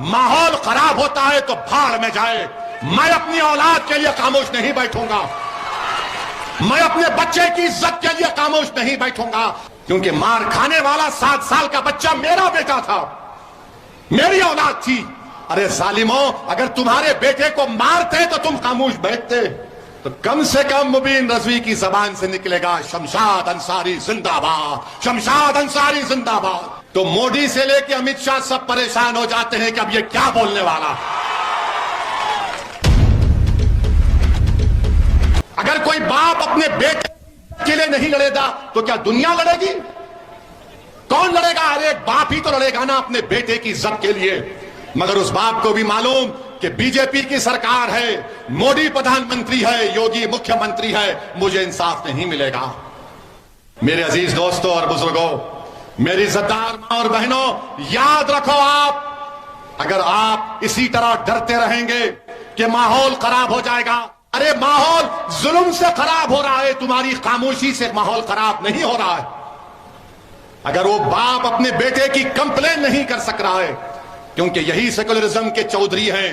माहौल खराब होता है तो भाड़ में जाए। मैं अपनी औलाद के लिए खामोश नहीं बैठूंगा, मैं अपने बच्चे की इज्जत के लिए खामोश नहीं बैठूंगा, क्योंकि मार खाने वाला 7 साल का बच्चा मेरा बेटा था, मेरी औलाद थी। अरे जालिमों, अगर तुम्हारे बेटे को मारते तो तुम खामोश बैठते, तो कम से कम मुबीन रजवी की जबान से निकलेगा शमशाद अंसारी जिंदाबाद, शमशाद अंसारी जिंदाबाद। तो मोदी से लेके अमित शाह सब परेशान हो जाते हैं कि अब ये क्या बोलने वाला। अगर कोई बाप अपने बेटे के लिए नहीं लड़ेगा तो क्या दुनिया लड़ेगी? कौन लड़ेगा? अरे बाप ही तो लड़ेगा ना अपने बेटे की इज्जत के लिए। मगर उस बाप को भी मालूम कि बीजेपी की सरकार है, मोदी प्रधानमंत्री है, योगी मुख्यमंत्री है, मुझे इंसाफ नहीं मिलेगा। मेरे अजीज दोस्तों और बुजुर्गों, मेरी इज्जतदार मां और बहनों, याद रखो, आप अगर आप इसी तरह डरते रहेंगे कि माहौल खराब हो जाएगा, अरे माहौल जुल्म से खराब हो रहा है, तुम्हारी खामोशी से माहौल खराब नहीं हो रहा है। अगर वो बाप अपने बेटे की कंप्लेन नहीं कर सक रहा है, क्योंकि यही सेकुलरिज्म के चौधरी हैं,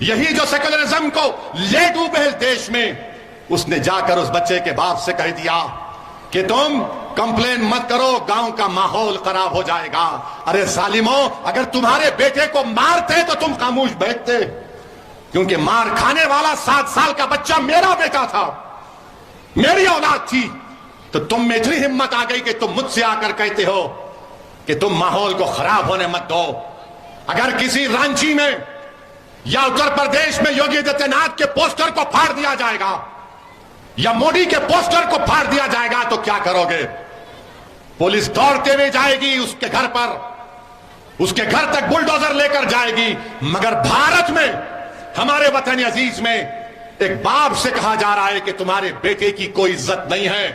यही जो सेकुलरिज्म को ले डूबे है देश में, उसने जाकर उस बच्चे के बाप से कह दिया कि तुम कंप्लेन मत करो, गांव का माहौल खराब हो जाएगा। अरे जालिमों, अगर तुम्हारे बेटे को मारते तो तुम खामोश बैठते, क्योंकि मार खाने वाला 7 साल का बच्चा मेरा बेटा था, मेरी औलाद थी। तो तुम में इतनी हिम्मत आ गई कि तुम मुझसे आकर कहते हो कि तुम माहौल को खराब होने मत दो। अगर किसी रांची में या उत्तर प्रदेश में योगी आदित्यनाथ के पोस्टर को फाड़ दिया जाएगा या मोदी के पोस्टर को फाड़ दिया जाएगा तो क्या करोगे? पुलिस दौड़ते हुए जाएगी उसके घर पर, उसके घर तक बुलडोजर लेकर जाएगी। मगर भारत में, हमारे वतन अजीज में, एक बाप से कहा जा रहा है कि तुम्हारे बेटे की कोई इज्जत नहीं है।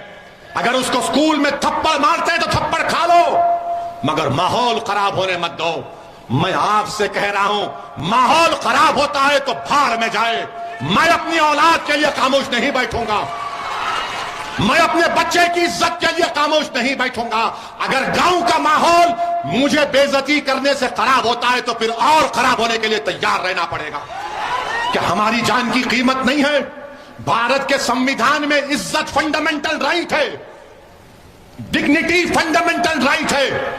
अगर उसको स्कूल में थप्पड़ मारते हैं तो थप्पड़ खा लो, मगर माहौल खराब होने मत दो। मैं आपसे कह रहा हूं, माहौल खराब होता है तो भाड़ में जाए। मैं अपनी औलाद के लिए खामोश नहीं बैठूंगा, मैं अपने बच्चे की इज्जत के लिए खामोश नहीं बैठूंगा। अगर गांव का माहौल मुझे बेइज्जती करने से खराब होता है तो फिर और खराब होने के लिए तैयार रहना पड़ेगा। क्या हमारी जान की कीमत नहीं है? भारत के संविधान में इज्जत फंडामेंटल राइट है, डिग्निटी फंडामेंटल राइट है।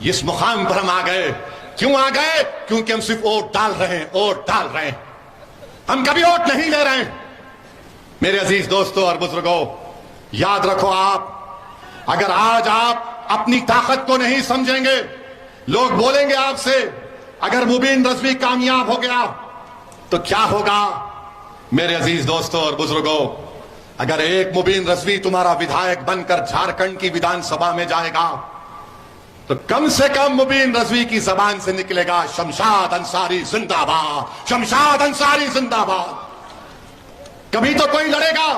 इस मुकाम पर हम आ गए, क्यों आ गए? क्योंकि हम सिर्फ वोट डाल रहे हैं, वोट डाल रहे हैं, हम कभी वोट नहीं ले रहे हैं। मेरे अजीज दोस्तों और बुजुर्गों, याद रखो, आप अगर आज आप अपनी ताकत को नहीं समझेंगे, लोग बोलेंगे आपसे अगर मुबीन रजवी कामयाब हो गया तो क्या होगा? मेरे अजीज दोस्तों और बुजुर्गों, अगर एक मुबीन रजवी तुम्हारा विधायक बनकर झारखंड की विधानसभा में जाएगा तो कम से कम मुबीन रजवी की जबान से निकलेगा शमशाद अंसारी जिंदाबाद, शमशाद अंसारी जिंदाबाद। कभी तो कोई लड़ेगा,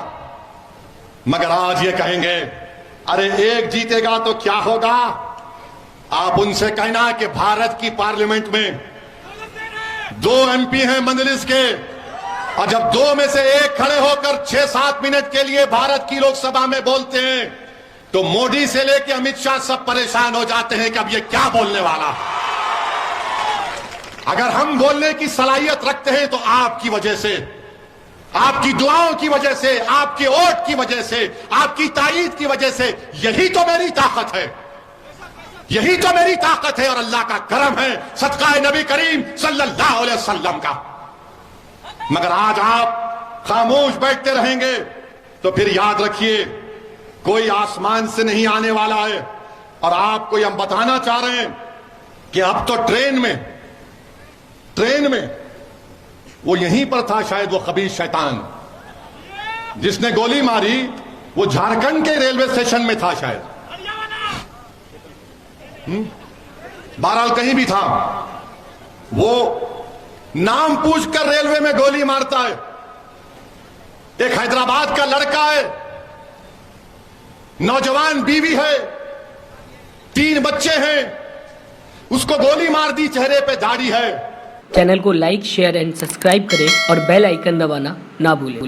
मगर आज ये कहेंगे अरे एक जीतेगा तो क्या होगा? आप उनसे कहना कि भारत की पार्लियामेंट में 2 MP हैं मंजलिस के, और जब 2 में से एक खड़े होकर 6-7 मिनट के लिए भारत की लोकसभा में बोलते हैं तो मोदी से लेकर अमित शाह सब परेशान हो जाते हैं कि अब ये क्या बोलने वाला। अगर हम बोलने की सलाहियत रखते हैं तो आपकी वजह से, आपकी दुआओं की वजह से, आपके वोट की वजह से, आपकी ताईद की वजह से, यही तो मेरी ताकत है, यही तो मेरी ताकत है और अल्लाह का करम है, सदका नबी करीम सल्लल्लाहु अलैहि वसल्लम का। मगर आज आप खामोश बैठते रहेंगे तो फिर याद रखिए, कोई आसमान से नहीं आने वाला है। और आपको हम बताना चाह रहे हैं कि अब तो ट्रेन में वो यहीं पर था, शायद वो खबीस शैतान जिसने गोली मारी, वो झारखंड के रेलवे स्टेशन में था शायद, बहरहाल कहीं भी था। वो नाम पूछकर रेलवे में गोली मारता है। एक हैदराबाद का लड़का है, नौजवान बीवी है, 3 बच्चे हैं, उसको गोली मार दी, चेहरे पे दाढ़ी है। चैनल को लाइक, शेयर एंड सब्सक्राइब करें और बेल आइकन दबाना ना भूलें।